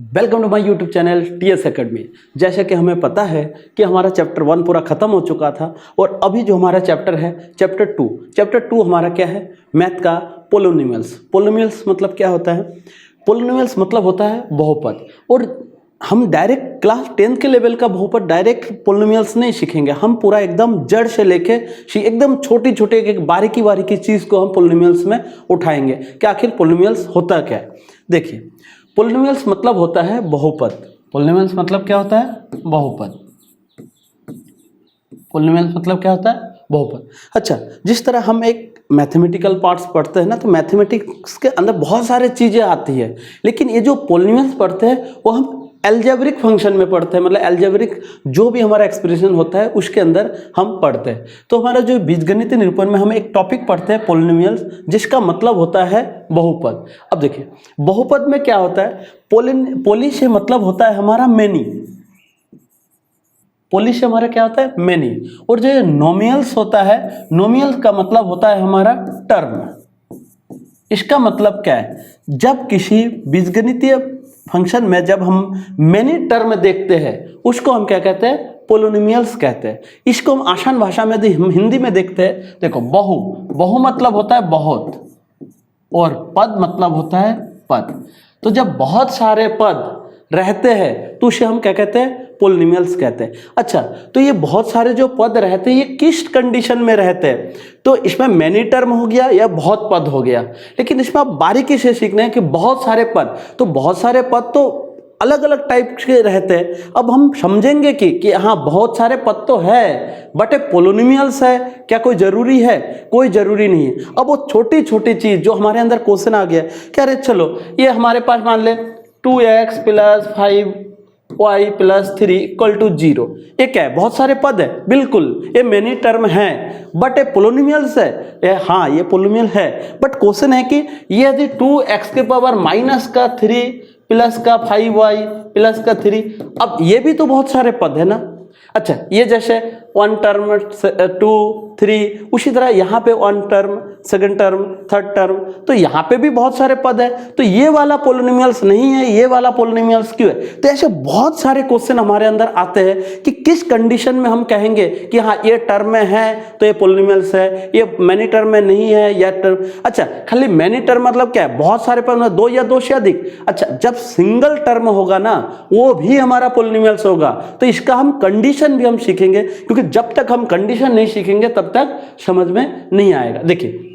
Welcome to my YouTube channel TS Academy. जैसा कि हमें पता है कि हमारा चैप्टर 1 पूरा ख़त्म हो चुका था और अभी जो हमारा चैप्टर है चैप्टर 2 हमारा क्या है, मैथ का पोलिनोमियल्स। पोलिनोमियल्स मतलब क्या होता है? पोलिनोमियल्स मतलब होता है बहुपद। और हम डायरेक्ट क्लास 10 के लेवल का बहुपद डायरेक्ट पोलिनोमियल्स नहीं सीखेंगे, हम पूरा एकदम जड़ से लेके एकदम छोटी छोटी एक बारीकी बारीकी चीज़ को हम पोलिनोमियल्स में उठाएंगे कि आखिर पोलिनोमियल्स होता क्या है। देखिए, पोलिनोमियल्स मतलब होता है बहुपद। पोलिनोमियल्स मतलब क्या होता है? बहुपद। पोलिनोमियल्स मतलब क्या होता है? बहुपद। अच्छा, जिस तरह हम एक मैथमेटिकल पार्ट्स पढ़ते हैं ना, तो मैथमेटिक्स के अंदर बहुत सारे चीज़ें आती है, लेकिन ये जो पोलिनोमियल्स पढ़ते हैं वो हम एल्जेब्रिक फंक्शन में पढ़ते हैं, मतलब एल्जेब्रिक जो भी हमारा एक्सप्रेशन होता है उसके अंदर हम पढ़ते हैं। तो हमारा जो बीजगणितीय निरूपण में हम एक टॉपिक पढ़ते हैं पोलिनोमियल्स, जिसका मतलब होता है बहुपद। अब देखिए, बहुपद में क्या होता है? पोली से मतलब होता है हमारा मेनी। पोली से हमारा क्या होता है? मेनी। और जो नोमियल्स होता है, नोमियल का मतलब होता है हमारा टर्म। इसका मतलब क्या है? जब किसी बीजगणितीय फंक्शन में जब हम मेनी टर्म देखते हैं उसको हम क्या कहते हैं? पोलिनोमियल्स कहते हैं। इसको हम आसान भाषा में हम हिंदी में देखते हैं। देखो, बहु मतलब होता है बहुत और पद मतलब होता है पद। तो जब बहुत सारे पद रहते हैं तो उसे हम क्या कहते हैं? पोलिनोमियल्स कहते हैं। अच्छा, तो ये बहुत सारे जो पद रहते हैं ये किस कंडीशन में रहते हैं? तो इसमें मैनी टर्म हो गया या बहुत पद हो गया, लेकिन इसमें आप बारीकी से सीखना है कि बहुत सारे पद, तो बहुत सारे पद तो अलग अलग टाइप के रहते हैं। अब हम समझेंगे कि हाँ, बहुत सारे पद तो है बट पोलिनोमियल्स है, क्या कोई ज़रूरी है? कोई ज़रूरी नहीं है। अब वो छोटी छोटी चीज़ जो हमारे अंदर क्वेश्चन आ गया, क्या अरे चलो ये हमारे पास मान ले 2x + 5y + 3 = 0, ये क्या है? बहुत सारे पद है, बिल्कुल ये मेनी टर्म है बट ये पोलिनोमियल्स है। हाँ, ये पोलिनोमियल है, बट क्वेश्चन है कि ये यदि 2x⁻³ + 5y + 3, अब ये भी तो बहुत सारे पद है ना। अच्छा, ये जैसे 1 टर्म 2 3, उसी तरह यहाँ पे 1 term 2nd term 3rd term, तो यहाँ पे भी बहुत सारे पद है। तो ये वाला पोलिनोमियल्स नहीं है, ये वाला पोलिनोमियल्स क्यों है? तो ऐसे बहुत सारे क्वेश्चन हमारे अंदर आते हैं कि किस कंडीशन में हम कहेंगे कि हाँ ये टर्म में है तो ये पोलिनोमियल्स है, ये मैनी टर्म में नहीं है या टर्म। अच्छा, खाली मैनी टर्म मतलब क्या है? बहुत सारे पद, 2 या 2 से अधिक। अच्छा, जब सिंगल टर्म होगा ना वो भी हमारा पोलिनोमियल्स होगा। तो इसका हम कंडीशन भी हम सीखेंगे, क्योंकि जब तक हम कंडीशन नहीं सीखेंगे तब तक समझ में नहीं आएगा। देखिए,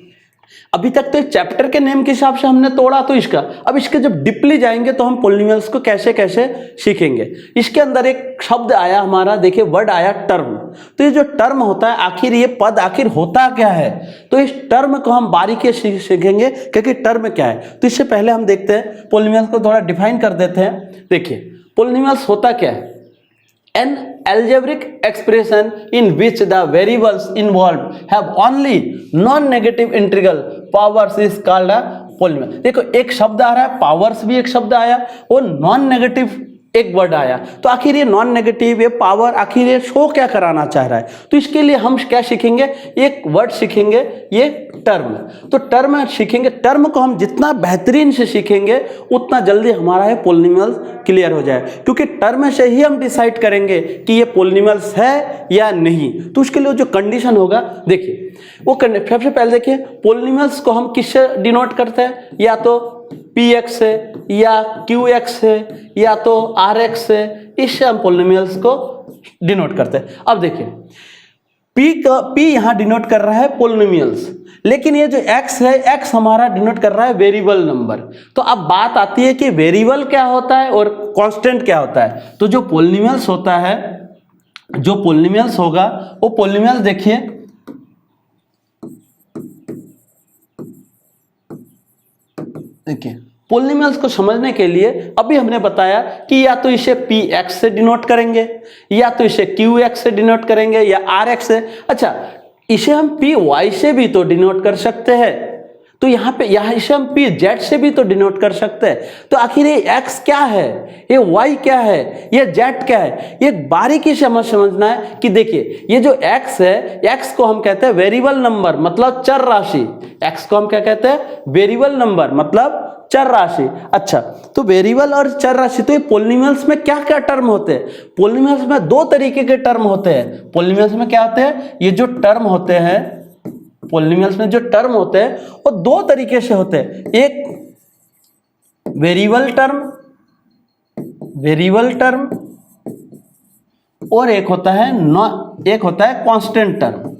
अभी तक तो चैप्टर के नेम के हिसाब से हमने तोड़ा तो इसका, अब इसके जब डीपली जाएंगे तो हम पोलिनोमियल्स को कैसे कैसे सीखेंगे। इसके अंदर एक शब्द आया हमारा, देखिए वर्ड आया टर्म। तो ये जो टर्म होता है, आखिर ये पद आखिर होता क्या है? तो इस टर्म को हम बारीकी से सीखेंगे क्योंकि टर्म क्या है। तो इससे पहले हम देखते हैं पोलिनोमियल्स को थोड़ा डिफाइन कर देते हैं। देखिए, पोलिनोमियल्स होता क्या है? An algebraic expression in which the variables involved have only non-negative integral powers is called a polynomial। देखो, एक शब्द आ रहा है, पावर्स भी एक शब्द आया और नॉन नेगेटिव एक वर्ड आया। तो आखिर ये नॉन नेगेटिव, ये पावर, आखिर ये शो क्या कराना चाह रहा है? तो इसके लिए हम क्या सीखेंगे? एक वर्ड सीखेंगे, ये टर्म। तो टर्म सीखेंगे। टर्म को हम जितना बेहतरीन से सीखेंगे उतना जल्दी हमारा ये पोलिनोमियल्स क्लियर हो जाए, क्योंकि टर्म से ही हम डिसाइड करेंगे कि ये पोलिनोमियल्स है या नहीं। तो उसके लिए जो कंडीशन होगा, देखिए वो सबसे पहले देखिए पोलिनोमियल्स को हम किससे डिनोट करते हैं? या तो px से या qx से या तो rx से, इससे हम पोलिनोमियल्स को डिनोट करते हैं। अब देखिए, p यहाँ डिनोट कर रहा है पोलिनोमियल्स, लेकिन ये जो x है, x हमारा डिनोट कर रहा है वेरिएबल नंबर। तो अब बात आती है कि वेरिएबल क्या होता है और कांस्टेंट क्या होता है। तो जो पोलिनोमियल्स होता है, जो पोलिनोमियल्स होगा वो पोलिनोमियल्स, देखिए पोलिनोमियल्स को समझने के लिए अभी हमने बताया कि या तो इसे px से डिनोट करेंगे, या तो इसे qx से डिनोट करेंगे, या rx से। अच्छा, इसे हम py से भी तो डिनोट कर सकते हैं। तो यहाँ इसे हम pz से भी तो डिनोट कर सकते हैं। तो आखिर ये x क्या है, ये y क्या है, ये z क्या है? ये बारीकी से हमें समझना है कि देखिए, ये जो x है, x को हम कहते हैं वेरिएबल नंबर, मतलब चर राशि। x को हम क्या कहते हैं? वेरिएबल नंबर, मतलब चर राशि। अच्छा, तो वेरिएबल और चर राशि, तो ये पॉलिनोमियल्स में क्या क्या टर्म होते हैं? पॉलिनोमियल्स में दो तरीके के टर्म होते हैं। पॉलिनोमियल्स में क्या होते हैं? ये जो टर्म होते हैं, पॉलिनोमियल्स में जो टर्म होते हैं वो दो तरीके से होते हैं। एक वेरिएबल टर्म और एक होता है कांस्टेंट टर्म।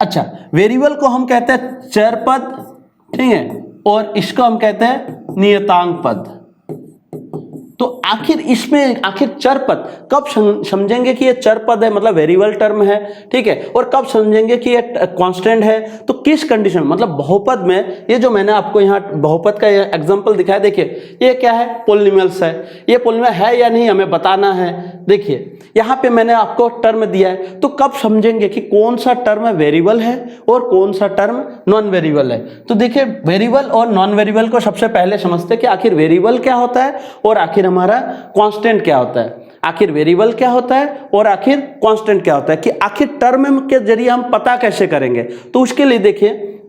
अच्छा, वेरिएबल को हम कहते हैं चर पद, ठीक है, और इसको हम कहते हैं नियतांक पद। तो आखिर चर पद कब समझेंगे कि ये चर पद है, मतलब वेरिएबल टर्म है, ठीक है, और कब समझेंगे कि ये कांस्टेंट है? तो किस कंडीशन, मतलब बहुपद में, ये जो मैंने आपको यहाँ बहुपद का एग्जांपल दिखाया, देखिए ये क्या है? पॉलिनोमियल्स है। ये पॉलिनोमियल है या नहीं हमें बताना है। देखिए यहाँ पे मैंने आपको टर्म दिया है, तो कब समझेंगे कि कौन सा टर्म वेरिएबल है और कौन सा टर्म नॉन वेरिएबल है? तो देखिए वेरिएबल और नॉन वेरिएबल को सबसे पहले समझते हैं कि आखिर वेरिएबल क्या होता है और आखिर हमारा कांस्टेंट क्या होता है। आखिर वेरिएबल क्या होता है और आखिर कांस्टेंट क्या होता है, कि आखिर टर्म के जरिए हम पता कैसे करेंगे? तो उसके लिए देखिए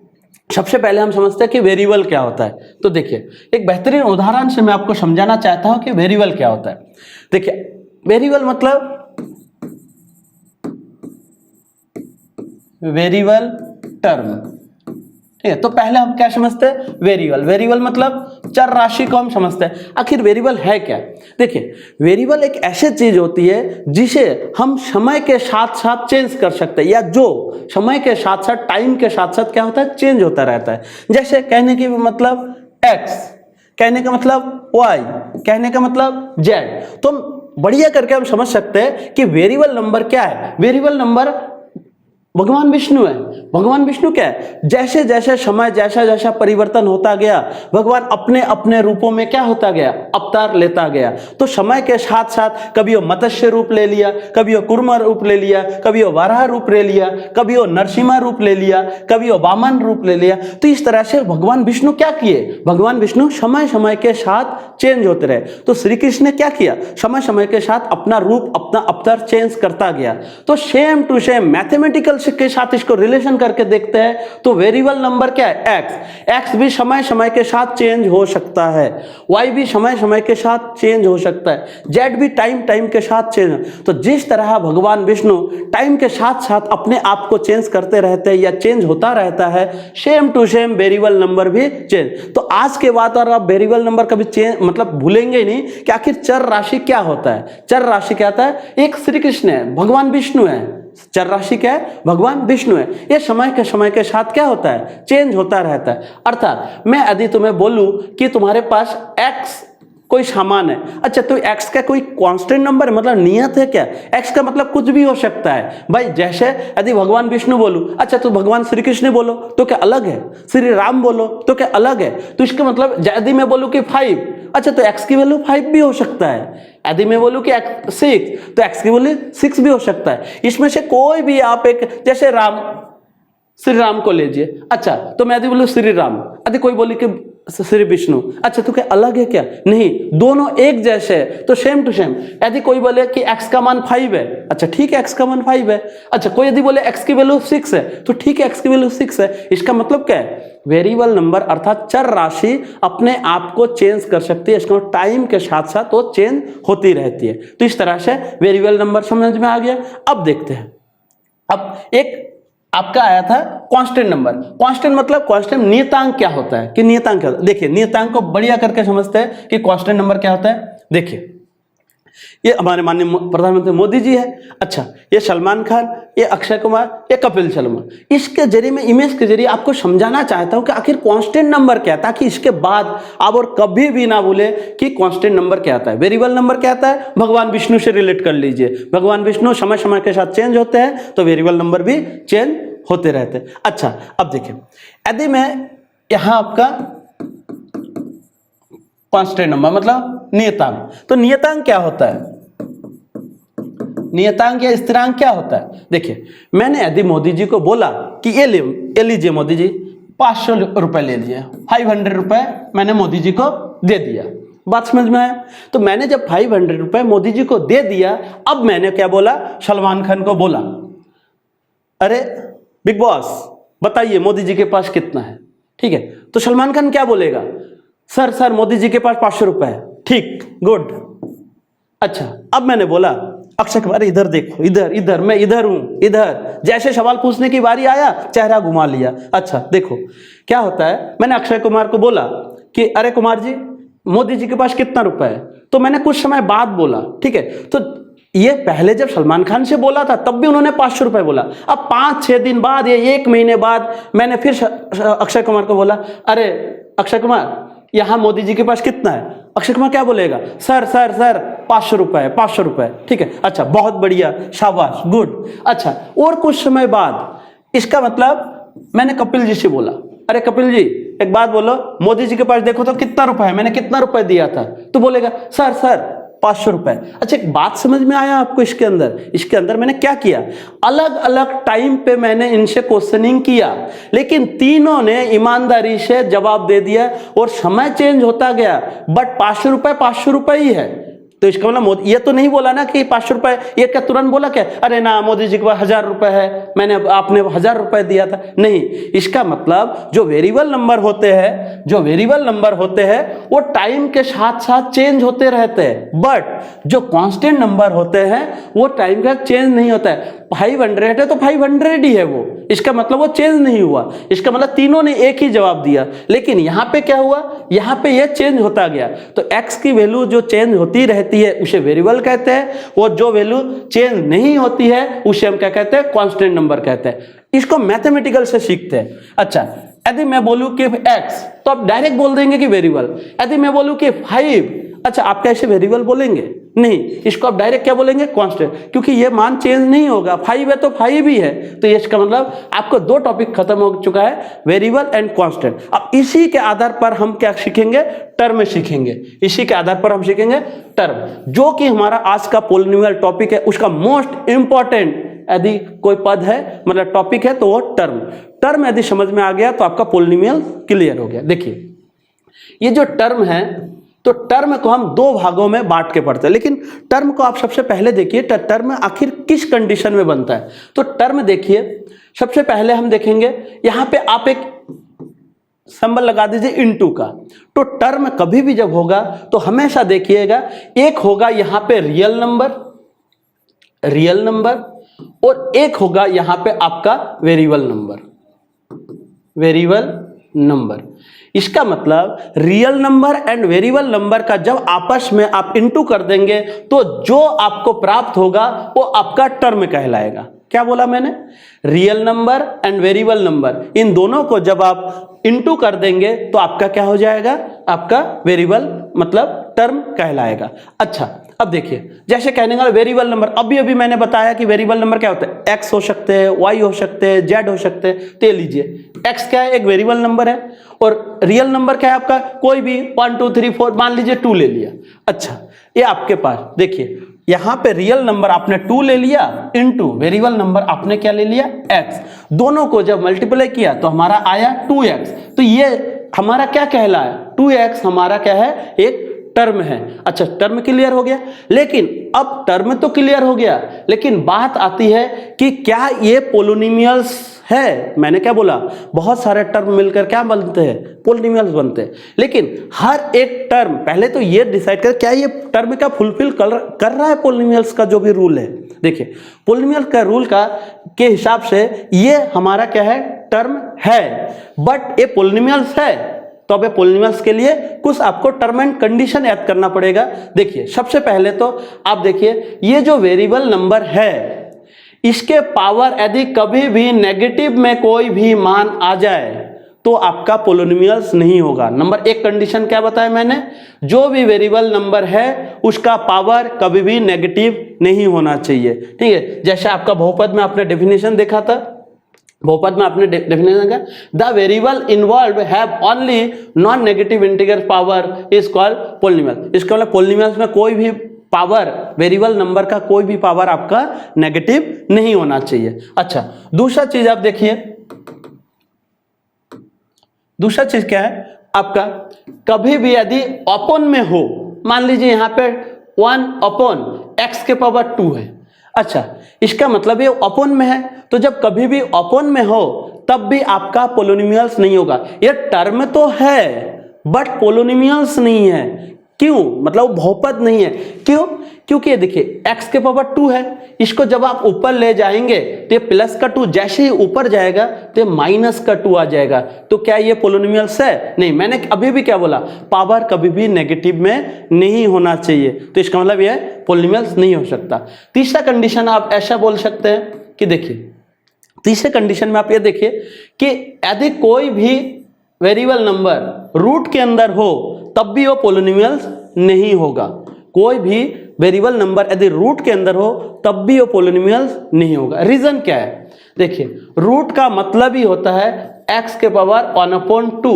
सबसे पहले हम समझते हैं कि वेरिएबल क्या होता है। तो देखिए एक बेहतरीन उदाहरण से मैं आपको समझाना चाहता हूं कि वेरिएबल क्या होता है। देखिए वेरिएबल मतलब वेरिएबल टर्म, ठीक है। तो पहले हम क्या समझते हैं? वेरिएबल मतलब चर राशि को हम समझते हैं। आखिर वेरिएबल है क्या? देखिए वेरिएबल एक ऐसी चीज होती है जिसे हम समय के साथ साथ चेंज कर सकते हैं, या जो समय के साथ साथ, टाइम के साथ साथ क्या होता है? चेंज होता रहता है। जैसे कहने की मतलब x, कहने का मतलब y, कहने का मतलब z। तो बढ़िया करके हम समझ सकते हैं कि वेरिएबल नंबर क्या है। वेरिएबल नंबर भगवान विष्णु है। भगवान विष्णु क्या है? जैसे जैसे समय, जैसा जैसा परिवर्तन होता गया, भगवान अपने अपने रूपों में क्या होता गया? अवतार लेता गया। तो समय के साथ साथ कभी वो मत्स्य रूप ले लिया, कभी वो कूर्म रूप ले लिया, कभी वो वाराह रूप ले लिया, कभी वो नरसिम्हा रूप ले लिया, कभी वो वामन रूप ले लिया। तो इस तरह से भगवान विष्णु क्या किए? भगवान विष्णु समय समय के साथ चेंज होते रहे। तो श्री कृष्ण ने क्या किया? समय समय के साथ अपना रूप, अपना अवतार चेंज करता गया। तो सेम टू सेम मैथमेटिकल के साथ इसको रिलेशन करके देखते हैं, तो वेरिएबल नंबर क्या है? एक्स भी समय समय के साथ चेंज हो सकता है, वाई भी समय समय के साथ चेंज हो सकता है, जेड भी टाइम के साथ चेंज। तो जिस तरह भगवान विष्णु टाइम के साथ साथ अपने आप को चेंज करते रहते हैं या चेंज होता रहता है, same to same variable number भी चेंज। तो आज के बाद और आप वेरिएबल नंबर कभी चेंज मतलब भूलेंगे ही नहीं कि आखिर चर राशि क्या होता है। चर राशि क्या होता है? एक श्री कृष्ण है, भगवान विष्णु है। चर राशि क्या है? भगवान विष्णु है। ये समय के साथ क्या होता है? चेंज होता रहता है। अर्थात मैं यदि तुम्हें बोलूं कि तुम्हारे पास x कोई सामान है, अच्छा तो x का कोई कांस्टेंट नंबर है, मतलब नियत है क्या? x का मतलब कुछ भी हो सकता है भाई। जैसे यदि भगवान विष्णु बोलूं, अच्छा तो भगवान श्री कृष्ण बोलो तो क्या अलग है? श्री राम बोलो तो क्या अलग है? तो इसका मतलब यदि मैं बोलूं कि 5, अच्छा तो x की वैल्यू 5 भी हो सकता है। यदि मैं बोलूं कि 6, तो x की वैल्यू 6 भी हो सकता है। इसमें से कोई भी आप एक, जैसे श्री राम को लीजिए, अच्छा तो मैं यदि बोलूं श्री राम, यदि कोई बोले कि श्री विष्णु, अच्छा तो क्या अलग है क्या? नहीं, दोनों एक जैसे है, तो सेम टू सेम। यदि कोई बोले कि x का मान 5 है, अच्छा ठीक है x का मान 5 है। अच्छा कोई यदि बोले x की वैल्यू 6 है, तो ठीक है x की वैल्यू 6 है। इसका मतलब क्या है? वेरिएबल नंबर अर्थात चर राशि अपने आप को चेंज कर सकती है, इसको टाइम के साथ साथ वो चेंज होती रहती है। तो इस तरह से वेरिएबल नंबर समझ में आ गया। अब देखते हैं, अब एक आपका आया था कांस्टेंट नंबर। कांस्टेंट मतलब कांस्टेंट नियतांक क्या होता है, कि नियतांक क्या होता है। देखिए नियतांक को बढ़िया करके समझते हैं कि कांस्टेंट नंबर क्या होता है। देखिए ये हमारे माननीय प्रधानमंत्री मोदी जी है, अच्छा ये सलमान खान, ये अक्षय कुमार, ये कपिल शर्मा। इसके जरिए मैं इमेज के जरिए आपको समझाना चाहता हूं कि आखिर कांस्टेंट नंबर क्या है, ताकि इसके बाद आप और कभी भी ना भूले कि कांस्टेंट नंबर क्या आता है। वेरिएबल नंबर क्या आता है? भगवान विष्णु से रिलेट कर लीजिए। भगवान विष्णु समय समय के साथ चेंज होते हैं, तो वेरिएबल नंबर भी चेंज होते रहते हैं। अच्छा अब देखिए, यदि मैं यहां आपका कांस्टेंट नंबर मतलब नियतांक, तो नियतांक क्या होता है? नियतांक या स्थिरांक क्या होता है? देखिए मैंने यदि मोदी जी को बोला कि ये लीजिए मोदी जी 500 रुपए ले लिए, 500 रुपए मैंने मोदी जी को दे दिया। बात समझ में आया? तो मैंने जब 500 रुपए मोदी जी को दे दिया, अब मैंने क्या बोला? सलमान खान को बोला, अरे बिग बॉस बताइए मोदी जी के पास कितना है, ठीक है। तो सलमान खान क्या बोलेगा, सर मोदी जी के पास 500 रुपए है, ठीक, गुड। अच्छा, अब मैंने बोला अक्षय कुमार इधर देखो, इधर मैं इधर हूं, इधर। जैसे सवाल पूछने की बारी आया चेहरा घुमा लिया। अच्छा देखो क्या होता है, मैंने अक्षय कुमार को बोला कि अरे कुमार जी मोदी जी के पास कितना रुपए है, तो मैंने कुछ समय बाद बोला, ठीक है। तो ये पहले जब सलमान खान से बोला था तब भी उन्होंने 500 रुपए बोला। अब 5-6 दिन बाद या 1 महीने बाद मैंने फिर अक्षय कुमार को बोला, अरे अक्षय कुमार यहां मोदी जी के पास कितना है। अक्षय कुमार क्या बोलेगा, सर 500 रुपए, 500 रुपए, ठीक है। अच्छा बहुत बढ़िया, शाबाश, गुड। अच्छा और कुछ समय बाद, इसका मतलब मैंने कपिल जी से बोला, अरे कपिल जी एक बात बोलो, मोदी जी के पास देखो तो कितना रुपए है, मैंने कितना रुपए दिया था। तो बोलेगा सर 500 रुपए। अच्छा एक बात समझ में आया आपको, इसके अंदर मैंने क्या किया, अलग अलग टाइम पे मैंने इनसे क्वेश्चनिंग किया, लेकिन तीनों ने ईमानदारी से जवाब दे दिया और समय चेंज होता गया, बट 500 रुपए ही है। तो इसका मतलब मोदी ये तो नहीं बोला ना कि 500 रुपए, ये क्या तुरंत बोला क्या, अरे ना मोदी जी के पास 1000 रुपए है, आपने 1000 रुपए दिया था, नहीं। इसका मतलब जो वेरिएबल नंबर होते हैं वो टाइम के साथ साथ चेंज होते रहते हैं, बट जो कांस्टेंट नंबर होते हैं वो टाइम के साथ चेंज नहीं होता है। 500 है तो 500 ही है वो, इसका मतलब वो चेंज नहीं हुआ। इसका मतलब तीनों ने एक ही जवाब दिया, लेकिन यहां पे क्या हुआ, यहां पे ये चेंज होता गया। तो x की वैल्यू जो चेंज होती रहती है उसे वेरिएबल कहते हैं, और जो वैल्यू चेंज नहीं होती है उसे हम क्या कहते हैं, कांस्टेंट नंबर कहते हैं। इसको मैथमेटिकल से सीखते हैं। अच्छा यदि मैं बोलूं कि x, तो आप डायरेक्ट बोल देंगे कि वेरिएबल। यदि मैं बोलूं कि 5, अच्छा आप कैसे वेरिएबल बोलेंगे, नहीं, इसको आप डायरेक्ट क्या बोलेंगे, कांस्टेंट, क्योंकि ये मान चेंज नहीं होगा। 5 है तो 5 ही है। तो ये इसका मतलब आपको 2 टॉपिक खत्म हो चुका है, वेरिएबल एंड कांस्टेंट। अब इसी के आधार पर हम क्या सीखेंगे, टर्म सीखेंगे। इसी के आधार पर हम सीखेंगे टर्म, जो कि हमारा आज का पॉलिनोमियल टॉपिक है, उसका मोस्ट इंपॉर्टेंट यदि कोई पद है मतलब टॉपिक है तो वो टर्म यदि समझ में आ गया तो आपका पॉलिनोमियल क्लियर हो गया। देखिए ये जो टर्म है, तो टर्म को हम 2 भागों में बांट के पढ़ते हैं, लेकिन टर्म को आप सबसे पहले देखिए टर्म आखिर किस कंडीशन में बनता है। तो टर्म देखिए, सबसे पहले हम देखेंगे यहां पे आप एक सिंबल लगा दीजिए इनटू का। तो टर्म कभी भी जब होगा तो हमेशा देखिएगा एक होगा यहां पे रियल नंबर और एक होगा यहां पे आपका वेरिएबल नंबर। इसका मतलब real number and variable number का जब आपस में आप इनटू कर देंगे तो जो आपको प्राप्त होगा वो आपका टर्म कहलाएगा। क्या बोला मैंने, real number and variable number, इन दोनों को जब आप इनटू कर देंगे तो आपका क्या हो जाएगा, आपका वेरिएबल मतलब टर्म कहलाएगा। अच्छा अब देखिए, जैसे कहने का वेरिएबल नंबर, अभी मैंने बताया कि वेरिएबल नंबर क्या होता है, एक्स हो सकते हैं, वाई हो सकते हैं, जेड हो सकते हैं। तो लीजिए एक्स क्या है, एक वेरिएबल नंबर है, और रियल नंबर क्या है आपका, कोई भी 1 2 3 4, मान लीजिए 2 ले लिया। अच्छा ये आपके पास देखिए यहां पे रियल नंबर आपने 2 ले लिया, इनटू वेरिएबल नंबर आपने क्या ले लिया, x। दोनों को जब मल्टीप्लाई किया तो हमारा आया 2x। तो ये हमारा क्या कहलाया, 2x हमारा क्या है, एक टर्म है। अच्छा टर्म क्लियर हो गया, लेकिन अब टर्म तो क्लियर हो गया, लेकिन बात आती है कि क्या ये पॉलिनोमियल्स है। मैंने क्या बोला, बहुत सारे टर्म मिलकर क्या बनते हैं, पॉलिनोमियल्स बनते हैं। लेकिन हर एक टर्म, पहले तो ये डिसाइड कर क्या ये टर्म का फुलफिल कर रहा है पॉलिनोमियल्स का जो भी रूल है। देखिए पॉलिनोमियल का रूल के हिसाब से ये हमारा क्या है, टर्म है, बट ये पॉलिनोमियल्स है। तो अब पॉलिनोमियल्स के लिए कुछ आपको टर्म एंड कंडीशन याद करना पड़ेगा। देखिए सबसे पहले तो आप देखिए ये जो वेरिएबल नंबर है, इसके पावर यदि कभी भी नेगेटिव में कोई भी मान आ जाए तो आपका पॉलिनोमियल्स नहीं होगा। नंबर 1 कंडीशन क्या बताया मैंने, जो भी वेरिएबल नंबर है उसका पावर कभी भी नेगेटिव नहीं होना चाहिए। ठीक है, जैसे आपका बहुपद में आपने डेफिनेशन देखा था, बहुपद में आपने डेफिनेशन का, the variable involve have only non negative integer power is called polynomial. इसका मतलब पॉलिनोमियल्स में कोई भी पावर, वेरिएबल नंबर का कोई भी पावर आपका नेगेटिव नहीं होना चाहिए। अच्छा दूसरा चीज आप देखिए, दूसरा चीज क्या है आपका, कभी भी यदि ओपन में हो, मान लीजिए यहां पे 1/x के पावर 2 है। अच्छा इसका मतलब ये ओपन में है, तो जब कभी भी ओपन में हो तब भी आपका पोलिनोमियल्स नहीं होगा। ये टर्म तो है बट पोलिनोमियल्स नहीं है। क्यों? मतलब बहुपद नहीं है। क्यों? क्योंकि ये देखिए x के पावर 2 है, इसको जब आप ऊपर ले जाएंगे तो ये प्लस का 2 जैसे ही ऊपर जाएगा तो ये माइनस का 2 आ जाएगा। तो क्या ये पोलिनोमियल्स है? नहीं। मैंने अभी भी क्या बोला, पावर कभी भी नेगेटिव में नहीं होना चाहिए, तो इसका मतलब ये पोलिनोमियल्स नहीं हो सकता। तीसरा कंडीशन आप ऐसा बोल सकते हैं कि देखिए, तीसरे कंडीशन में आप ये देखिए कि यदि कोई भी वेरिएबल नंबर रूट के अंदर हो तब भी वो पोलिनोमियल्स नहीं होगा। कोई भी वेरिएबल नंबर यदि रूट के अंदर हो तब भी वो पोलिनोमियल्स नहीं होगा। रीजन क्या है? देखिए, रूट का मतलब ही होता है x के पावर 1/2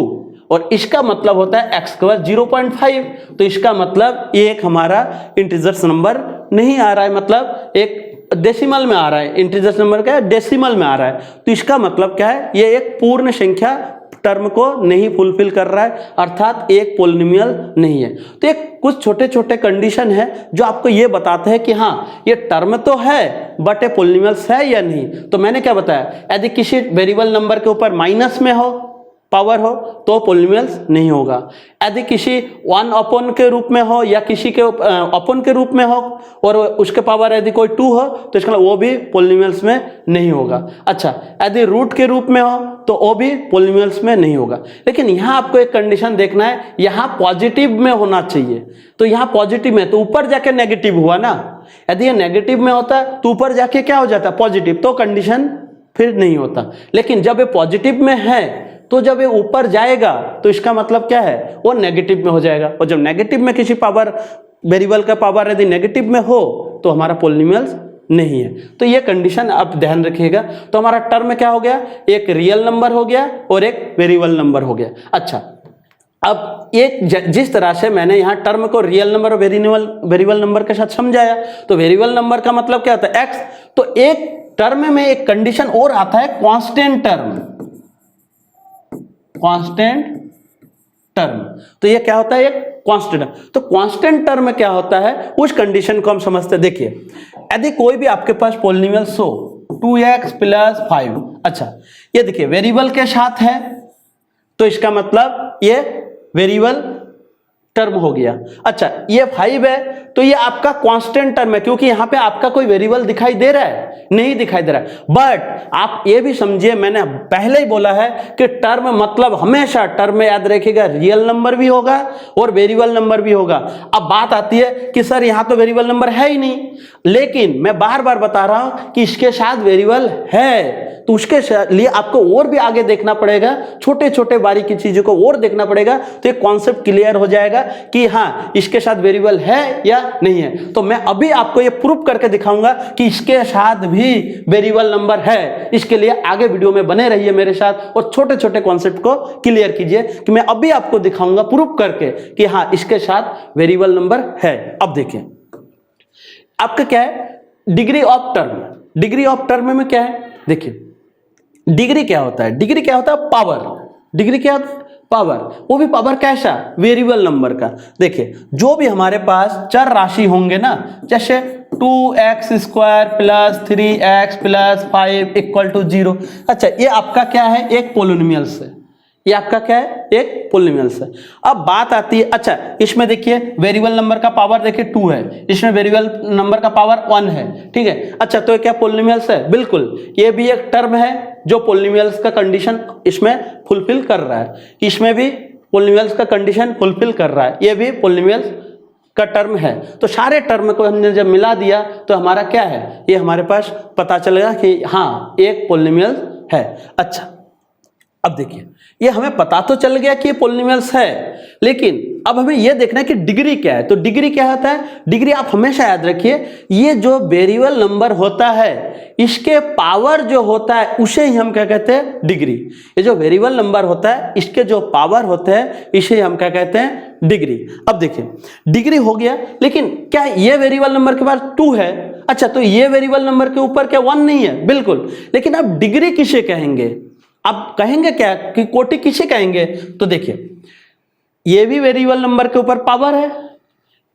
और इसका मतलब होता है x के पावर 0.5। तो इसका मतलब ये एक हमारा इंटीजर्स नंबर नहीं आ रहा है, मतलब एक डेसिमल में आ रहा है। इंटीजर्स नंबर क्या है? डेसिमल में आ रहा है। तो इसका मतलब क्या है? ये एक पूर्ण संख्या टर्म को नहीं फुलफिल कर रहा है, अर्थात एक पोलिनोमियल नहीं है। तो एक कुछ छोटे छोटे कंडीशन है जो आपको ये बताते हैं कि हाँ ये टर्म तो है बट ये पोलिनोमियल्स है या नहीं। तो मैंने क्या बताया, यदि किसी वेरिएबल नंबर के ऊपर माइनस में हो, पावर हो, तो पोलिनोमियल्स नहीं होगा। यदि किसी 1 अपॉन के रूप में हो या किसी के अपॉन के रूप में हो और उसके पावर यदि कोई 2 हो तो इसका वो भी पोलिनोमियल्स में नहीं होगा। अच्छा, यदि रूट के रूप में हो तो वो भी पोलिनोमियल्स में नहीं होगा। लेकिन यहाँ आपको एक कंडीशन देखना है, यहाँ पॉजिटिव में होना चाहिए। तो यहाँ पॉजिटिव में तो ऊपर जाके नेगेटिव हुआ ना, यदि ये नेगेटिव में होता तो ऊपर जाके क्या हो जाता? पॉजिटिव। तो कंडीशन फिर नहीं होता। लेकिन जब ये पॉजिटिव में है तो जब ये ऊपर जाएगा तो इसका मतलब क्या है? वो नेगेटिव में हो जाएगा। और जब नेगेटिव में किसी पावर वेरिएबल का पावर यदि नेगेटिव में हो तो हमारा पोलिनोमियल्स नहीं है। तो ये कंडीशन आप ध्यान रखिएगा। तो हमारा टर्म क्या हो गया? एक रियल नंबर हो गया और एक वेरिएबल नंबर हो गया। अच्छा, अब एक जिस तरह से मैंने यहाँ टर्म को रियल नंबर और वेरिएबल नंबर के साथ समझाया, तो वेरिएबल नंबर का मतलब क्या होता है? एक्स। तो एक टर्म में एक कंडीशन और आता है, कांस्टेंट टर्म। कांस्टेंट टर्म, तो ये क्या होता है? एक कांस्टेंट। तो कांस्टेंट टर्म क्या होता है, उस कंडीशन को हम समझते हैं। देखिए, यदि कोई भी आपके पास पोलिनोमियल्स हो 2x + 5, अच्छा ये देखिए वेरिएबल के साथ है तो इसका मतलब ये वेरिएबल टर्म हो गया। अच्छा, ये 5 है तो ये आपका कांस्टेंट टर्म है, क्योंकि यहां पे आपका कोई वेरिएबल दिखाई दे रहा है? नहीं दिखाई दे रहा है। बट आप ये भी समझिए, मैंने पहले ही बोला है कि टर्म मतलब हमेशा टर्म में याद रखिएगा रियल नंबर भी होगा और वेरिएबल नंबर भी होगा। अब बात आती है कि सर यहां तो वेरिएबल नंबर है ही नहीं, लेकिन मैं बार बार बता रहा हूं कि इसके साथ वेरिएबल है, तो उसके लिए आपको और भी आगे देखना पड़ेगा, छोटे छोटे बारीकी चीजों को और देखना पड़ेगा, तो एक कॉन्सेप्ट क्लियर हो जाएगा कि हाँ इसके साथ वेरिएबल है या नहीं है। तो मैं अभी आपको ये प्रूफ करके दिखाऊंगा कि इसके साथ भी वेरिएबल नंबर है। इसके लिए आगे वीडियो में बने रहिए मेरे साथ और छोटे छोटे कॉन्सेप्ट को क्लियर कीजिए कि मैं अभी आपको दिखाऊंगा प्रूफ करके कि हाँ इसके साथ वेरिएबल नंबर है। अब देखिए आपका क्या है, degree of term. Degree of term में क्या है? देखिए डिग्री क्या होता है? डिग्री क्या होता है? पावर। डिग्री क्या होता है? पावर। वो भी पावर कैसा? वेरिएबल नंबर का। देखिए जो भी हमारे पास चर राशि होंगे ना, जैसे 2x² + 3x + 5 = 0। अच्छा, ये आपका क्या है? एक पोलिनोमियल्स है। ये आपका क्या है? एक पोलिनोमियल्स है। अब बात आती है, अच्छा इसमें देखिए वेरिएबल नंबर का पावर देखिए 2 है, इसमें वेरिएबल नंबर का पावर 1 है, ठीक है। अच्छा, तो ये क्या पोलिनोमियल्स है? बिल्कुल, ये भी एक टर्म है जो पोलिनोमियल्स का कंडीशन इसमें फुलफिल कर रहा है। इसमें भी पोलिनोमियल्स का कंडीशन फुलफिल कर रहा है, ये भी पोलिनोमियल्स का टर्म है। तो सारे टर्म को हमने जब मिला दिया तो हमारा क्या है? ये हमारे पास पता चलेगा कि हाँ एक पोलिनोमियल है। अच्छा, अब देखिए ये हमें पता तो चल गया कि ये पोलिनोमियल्स है, लेकिन अब हमें यह देखना है कि डिग्री क्या है। तो डिग्री क्या होता है? डिग्री आप हमेशा याद रखिए, ये जो वेरिएबल नंबर होता है इसके पावर जो होता है उसे ही हम क्या कहते हैं? डिग्री। ये जो वेरिएबल नंबर होता है इसके जो पावर होते हैं इसे हम क्या कहते हैं? डिग्री। अब देखिए डिग्री हो गया, लेकिन क्या ये वेरिएबल नंबर के पास 2 है? अच्छा, तो ये वेरिएबल नंबर के ऊपर क्या 1 नहीं है? बिल्कुल। लेकिन अब डिग्री किसे कहेंगे? आप कहेंगे क्या कि कोटि किसे कहेंगे? तो देखिए ये भी वेरिएबल नंबर के ऊपर पावर है,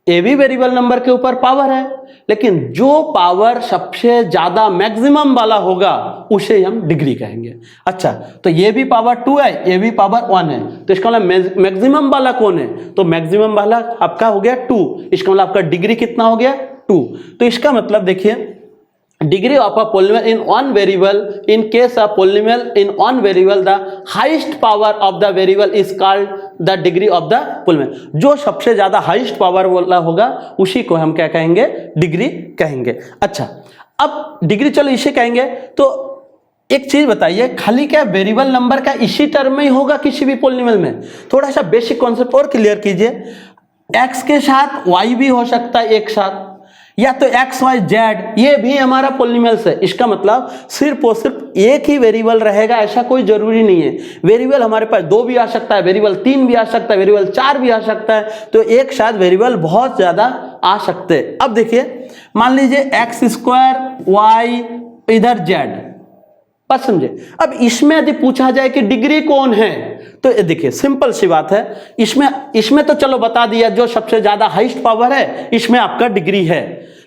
ए भी वेरिएबल नंबर के ऊपर पावर है, लेकिन जो पावर सबसे ज्यादा मैक्सिमम वाला होगा उसे हम डिग्री कहेंगे। अच्छा, तो ये भी पावर 2 है, ये भी पावर 1 है, तो इसका मतलब मैक्सिमम वाला कौन है? तो मैक्सिमम वाला आपका हो गया 2, इसका मतलब आपका डिग्री कितना हो गया? 2। तो इसका मतलब देखिए, degree of a polynomial in one variable, in case of polynomial in one variable, the highest power of the variable is called the degree of the polynomial। जो सबसे ज्यादा हाईएस्ट पावर वाला होगा उसी को हम क्या कहेंगे? डिग्री कहेंगे। अच्छा, अब डिग्री चलो इसे कहेंगे। तो एक चीज बताइए, खाली क्या वेरिएबल नंबर का इसी टर्म में ही होगा किसी भी पोलिनोमियल में? थोड़ा सा बेसिक कॉन्सेप्ट और क्लियर कीजिए। x के साथ y भी हो सकता है एक साथ, या तो एक्स वाई जेड ये भी हमारा पोलिनोमियल्स है। इसका मतलब सिर्फ और सिर्फ एक ही वेरिएबल रहेगा ऐसा कोई जरूरी नहीं है। वेरिएबल हमारे पास 2 भी आ सकता है, वेरिएबल 3 भी आ सकता है, वेरिएबल 4 भी आ सकता है, तो एक साथ वेरिएबल बहुत ज्यादा आ सकते हैं। अब देखिए, मान लीजिए एक्स स्क्वायर वाई इधर जेड, बात समझे। अब इसमें यदि पूछा जाए कि डिग्री कौन है, तो देखिए सिंपल सी बात है, इसमें तो चलो बता दिया जो सबसे ज्यादा हाईएस्ट पावर है इसमें आपका डिग्री है।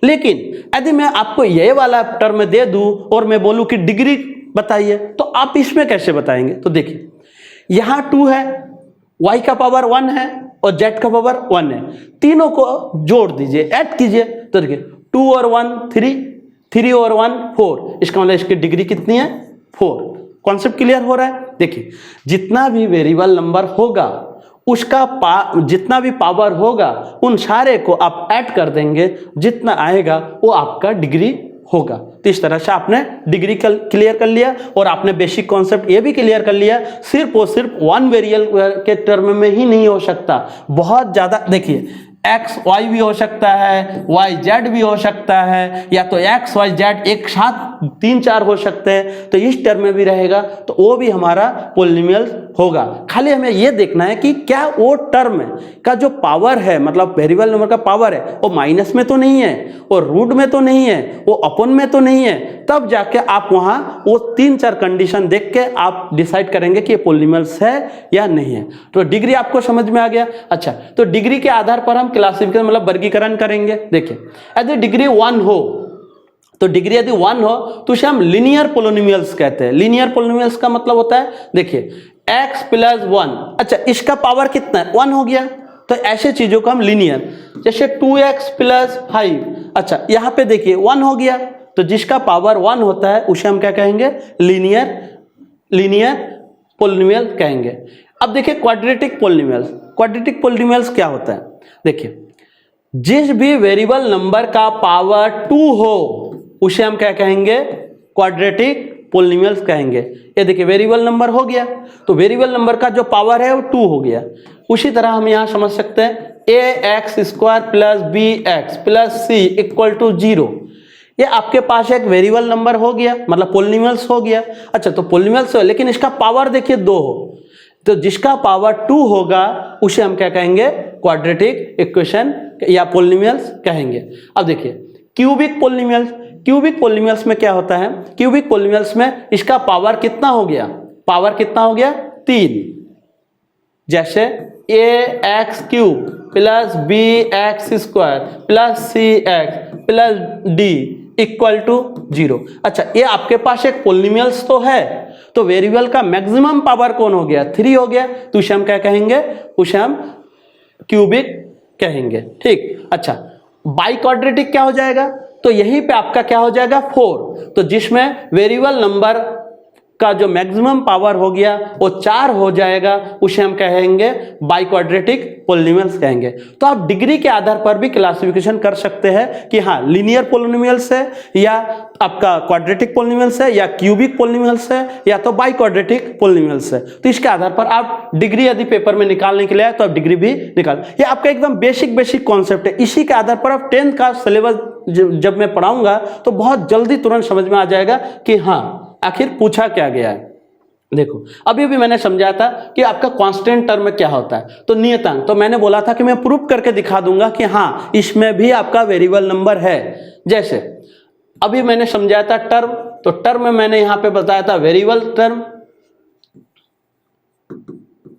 लेकिन यदि मैं आपको ये वाला टर्म दे दूं और मैं बोलूं कि डिग्री बताइए, तो आप इसमें कैसे बताएंगे? तो देखिए, यहां 2 है, y का पावर 1 है और z का पावर 1 है, तीनों को जोड़ दीजिए, ऐड कीजिए, तो देखिए 2 और 1 3, 3 और 1 4, इसका मतलब इसकी डिग्री कितनी है? 4। कॉन्सेप्ट क्लियर हो रहा है? देखिए, जितना भी वेरिएबल नंबर होगा उसका जितना भी पावर होगा उन सारे को आप ऐड कर देंगे, जितना आएगा वो आपका डिग्री होगा। तो इस तरह से आपने डिग्री क्लियर कर लिया और आपने बेसिक कॉन्सेप्ट ये भी क्लियर कर लिया, सिर्फ और सिर्फ वन वेरिएबल के टर्म में ही नहीं हो सकता, बहुत ज्यादा। देखिए, एक्स वाई भी हो सकता है, वाई जेड भी हो सकता है, या तो एक्स वाई जेड एक साथ 3-4 हो सकते हैं, तो इस टर्म में भी रहेगा, तो वो भी हमारा पोलिनोमियल होगा। खाली हमें ये देखना है कि क्या वो टर्म का जो पावर है, मतलब वेरिएबल नंबर का पावर है, वो माइनस में तो नहीं है, और रूट में तो नहीं है, वो अपॉन में तो नहीं है, तब जाके आप वहां वो 3-4 कंडीशन देख के आप डिसाइड करेंगे कि ये पोलिनोमियल्स है या नहीं है। तो डिग्री आपको समझ में आ गया। अच्छा, तो डिग्री के आधार पर हम क्लासिफिकेशन मतलब वर्गीकरण करेंगे। देखिए, यदि डिग्री 1 हो, तो डिग्री यदि 1 हो तो उसे हम लीनियर पोलिनोमियल्स कहते हैं। लीनियर पोलिनोमियल्स का मतलब होता है, देखिए x + 1, अच्छा इसका पावर कितना है? 1 हो गया, तो ऐसे चीजों को हम लीनियर, जैसे 2x + 5, अच्छा यहां पे देखिए 1 हो गया, तो जिसका पावर 1 होता है उसे हम क्या कहेंगे? लीनियर पोलिनोमियल कहेंगे। अब देखिए क्वाड्रेटिक पोलिनोमियल्स। क्वाड्रेटिक पोलिनोमियल्स क्या होता है? देखिए, जिस भी वेरिएबल नंबर का पावर 2 हो उसे हम क्या कहेंगे? क्वाड्रेटिक पोलिनोमियल्स कहेंगे। ये देखिए वेरिएबल नंबर हो गया, तो वेरिएबल नंबर का जो पावर है वो 2 हो गया। उसी तरह हम यहां समझ सकते हैं ax² + bx + c = 0। ये आपके पास एक वेरिएबल नंबर हो गया, मतलब पोलिनोमियल्स हो गया। अच्छा, तो पोलिनोमियल्स हो, लेकिन इसका पावर देखिए 2 हो, तो जिसका पावर 2 होगा उसे हम क्या कहेंगे? क्वाड्रेटिक इक्वेशन या पोलिनोमियल्स कहेंगे। अब देखिए क्यूबिक पोलिनोमियल्स। क्यूबिक पोलिनोमियल्स में क्या होता है? क्यूबिक पोलिनोमियल्स में इसका पावर कितना हो गया? पावर कितना हो गया? 3। जैसे ax³ + bx² + cx + d = 0। अच्छा, ये आपके पास एक पोलिनोमियल्स तो है, तो वेरिएबल का मैक्सिमम पावर कौन हो गया? 3 हो गया, तो उसे हम क्या कहेंगे? उसे हम क्यूबिक कहेंगे। ठीक। अच्छा, बाई क्वाड्रेटिक क्या हो जाएगा? तो यहीं पे आपका क्या हो जाएगा? 4। तो जिसमें वेरिएबल नंबर का जो मैक्सिमम पावर हो गया वो 4 हो जाएगा, उसे हम कहेंगे बाई क्वाड्रेटिक पोलिनोमियल्स कहेंगे। तो आप डिग्री के आधार पर भी क्लासिफिकेशन कर सकते हैं कि हाँ लीनियर पोलिनोमियल्स है, या आपका क्वाड्रेटिक पोलिनोमियल्स है, या क्यूबिक पोलिनोमियल्स है, या तो बाई क्वाड्रेटिक पोलिनोमियल्स है। तो इसके आधार पर आप डिग्री यदि पेपर में निकालने के लिए तो आप डिग्री भी निकाल। ये आपका एकदम बेसिक कॉन्सेप्ट है। इसी के आधार पर आप 10th का सिलेबस जब मैं पढ़ाऊंगा तो बहुत जल्दी तुरंत समझ में आ जाएगा कि हाँ आखिर पूछा क्या गया है। देखो, अभी भी मैंने समझाया था कि आपका कांस्टेंट टर्म में क्या होता है, तो नियतांक। तो मैंने बोला था कि मैं प्रूफ करके दिखा दूंगा कि हाँ इसमें भी आपका वेरिएबल नंबर है। जैसे अभी मैंने समझाया था टर्म, तो टर्म में मैंने यहां पे बताया था वेरिएबल टर्म।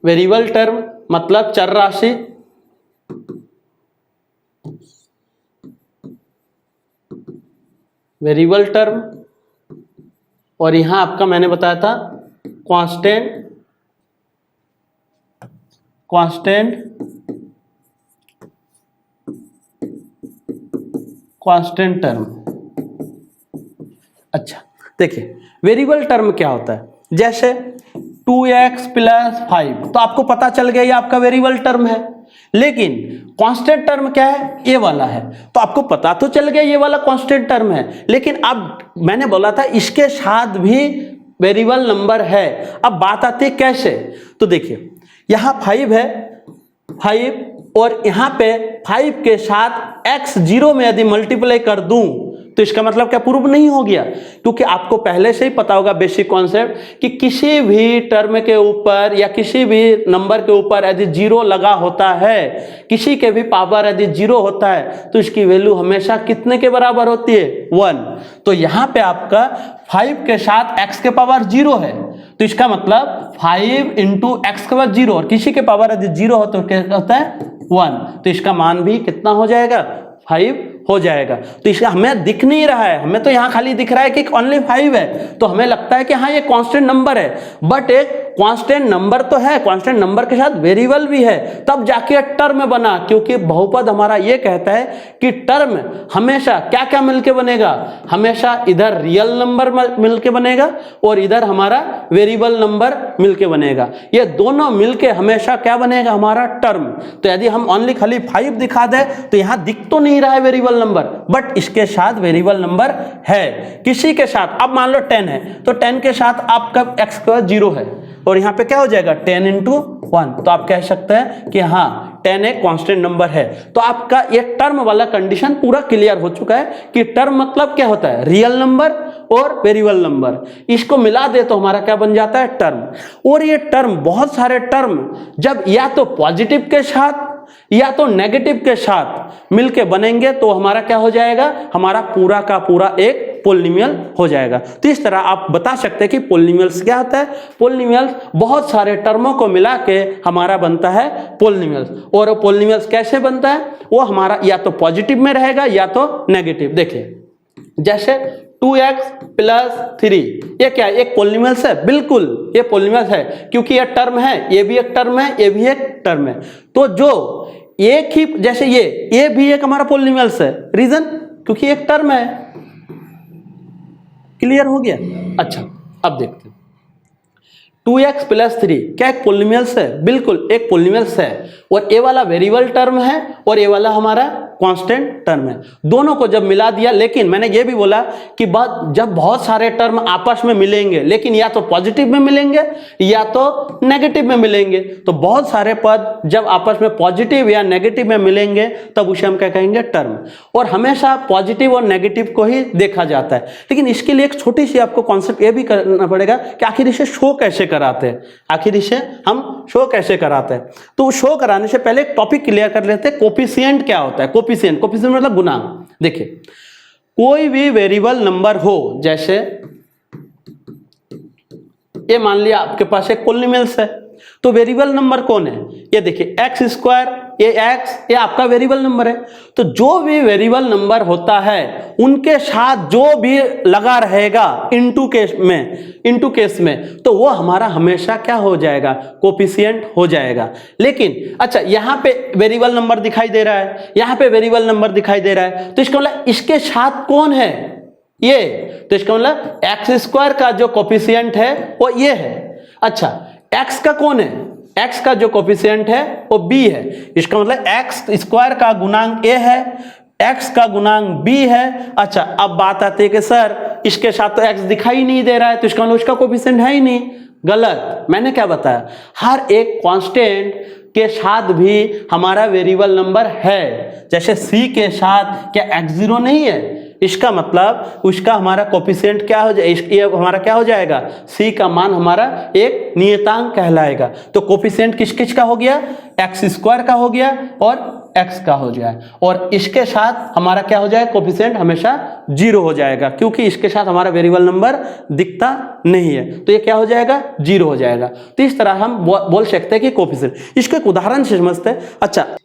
वेरिएबल टर्म मतलब चर राशि, वेरिएबल टर्म, और यहां आपका मैंने बताया था कांस्टेंट टर्म। अच्छा देखिए, वेरिएबल टर्म क्या होता है, जैसे 2x + 5, तो आपको पता चल गया ये आपका वेरिएबल टर्म है। लेकिन कांस्टेंट टर्म क्या है, ये वाला है, तो आपको पता तो चल गया ये वाला कांस्टेंट टर्म है, लेकिन अब मैंने बोला था इसके साथ भी वेरिएबल नंबर है। अब बात आती है कैसे, तो देखिए यहां 5 है, 5, और यहां पे 5 के साथ x0 में यदि मल्टीप्लाई कर दूं तो इसका मतलब क्या प्रूव नहीं हो गया, क्योंकि आपको पहले से ही पता होगा बेसिक कॉन्सेप्ट कि किसी भी टर्म के ऊपर या किसी भी नंबर के ऊपर यदि 0 लगा होता है, किसी के भी पावर यदि 0 होता है तो इसकी वैल्यू हमेशा कितने के बराबर होती है, 1। तो यहां पे आपका 5 के साथ x के पावर 0 है, तो इसका मतलब 5 × x के पावर 0, और किसी के पावर यदि 0 हो तो क्या होता है, 1, तो इसका मान भी कितना हो जाएगा, 5 हो जाएगा। तो इसका हमें दिख नहीं रहा है, हमें तो यहाँ खाली दिख रहा है कि ओनली 5 है, तो हमें लगता है कि हाँ ये कांस्टेंट नंबर है, बट एक कांस्टेंट नंबर तो है, कांस्टेंट नंबर के साथ वेरिएबल भी है, तब जाके टर्म बना। क्योंकि बहुपद हमारा ये कहता है कि टर्म हमेशा क्या क्या मिलके बनेगा, हमेशा इधर रियल नंबर मिलके बनेगा और इधर हमारा वेरिएबल नंबर मिलके बनेगा, ये दोनों मिलके हमेशा क्या बनेगा, हमारा टर्म। तो यदि हम ओनली खाली 5 दिखा दे तो यहाँ दिख तो नहीं रहा है वेरिएबल नंबर, बट इसके साथ वेरिएबल नंबर है किसी के साथ। अब मान लो 10 है, तो 10 के साथ आपका x का 0 है, और यहाँ पे क्या हो जाएगा 10 × 1, तो आप कह सकते हैं कि हाँ 10 एक कांस्टेंट नंबर है। तो आपका ये टर्म वाला कंडीशन पूरा क्लियर हो चुका है कि टर्म मतलब क्या होता है, रियल नंबर और वेरिएबल नंबर, इसको मिला दे तो हमारा क्या बन जाता है, टर्म। और ये टर्म, बहुत सारे टर्म जब या तो पॉजिटिव के साथ या तो नेगेटिव के साथ मिलके बनेंगे तो हमारा क्या हो जाएगा, हमारा पूरा का पूरा एक पोलिनोमियल हो जाएगा। तो इस तरह आप बता सकते हैं कि पोलिनोमियल्स क्या होता है, पोलिनोमियल्स बहुत सारे टर्मों को मिला के हमारा बनता है पोलिनोमियल्स। और पोलिनोमियल्स कैसे बनता है, वो हमारा या तो पॉजिटिव में रहेगा या तो नेगेटिव। देखिए जैसे 2x + 3, ये क्या है, एक पोलिनोमियल्स है, बिल्कुल ये पोलिनोमियल्स है, क्योंकि ये टर्म है, ये भी एक टर्म है, ये भी एक टर्म है। तो जो एक ही, जैसे ये भी एक हमारा पोलिनोमियल्स है, रीजन क्योंकि एक टर्म है। क्लियर हो गया। अच्छा अब देखते हैं 2x + 3 क्या एक पोलिनोमियल्स है, बिल्कुल एक पोलिनोमियल्स है, और ये वाला वेरिएबल टर्म है और ये वाला हमारा कांस्टेंट टर्म है। दोनों को जब मिला दिया, लेकिन मैंने ये भी बोला कि जब बहुत सारे टर्म आपस में मिलेंगे, लेकिन या तो पॉजिटिव में मिलेंगे या तो नेगेटिव में मिलेंगे, तो बहुत सारे पद जब आपस में पॉजिटिव या नेगेटिव में मिलेंगे तब उसे हम क्या कहेंगे, टर्म। और हमेशा पॉजिटिव और नेगेटिव को ही देखा जाता है। लेकिन इसके लिए एक छोटी सी आपको कॉन्सेप्ट ये भी करना पड़ेगा कि आखिर इसे शो कैसे कराते हैं, आखिर इसे हम शो कैसे कराते हैं। तो शो कराने से पहले एक टॉपिक क्लियर कर लेते हैं, कोफिशिएंट क्या होता है। कोफिशिएंट मतलब गुणांक। देखिए कोई भी वेरिएबल नंबर हो, जैसे ये मान लिया आपके पास एक पोलिनोमियल्स है, तो वेरिएबल नंबर कौन है, ये देखिए x², ये x, ये आपका वेरिएबल नंबर है। तो जो भी वेरिएबल नंबर होता है उनके साथ जो भी लगा रहेगा इनटू केस में, तो वो हमारा हमेशा क्या हो जाएगा, कोफिशिएंट हो जाएगा। लेकिन अच्छा यहाँ पे वेरिएबल नंबर दिखाई दे रहा है, यहाँ पे वेरिएबल नंबर दिखाई दे रहा है, तो इसका मतलब इसके साथ कौन है, ये, तो इसका मतलब x² का जो कोफिशिएंट है वो ये है। अच्छा x का कौन है, x का जो कोफिशिएंट है वो b है, इसका मतलब x² का गुणांक a है, x का गुणांक b है। अच्छा अब बात आती है कि सर इसके साथ तो x दिखाई नहीं दे रहा है, तो इसका मतलब उसका कोफिशिएंट है ही नहीं। गलत, मैंने क्या बताया, हर एक कांस्टेंट के साथ भी हमारा वेरिएबल नंबर है। जैसे c के साथ क्या x0 नहीं है, इसका मतलब उसका हमारा कोफिशिएंट क्या हो जाएगा, ये हमारा क्या हो जाएगा, c का मान हमारा एक नियतांक कहलाएगा। तो कोफिशिएंट किस किस का हो गया, x² का हो गया और x का हो जाए, और इसके साथ हमारा क्या हो जाएगा, कोफिशिएंट हमेशा 0 हो जाएगा, क्योंकि इसके साथ हमारा वेरिएबल नंबर दिखता नहीं है, तो ये क्या हो जाएगा, 0 हो जाएगा। तो इस तरह हम बोल सकते हैं कि कोफिशिएंट। इसको एक उदाहरण से समझते हैं।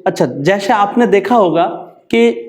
अच्छा जैसे आपने देखा होगा कि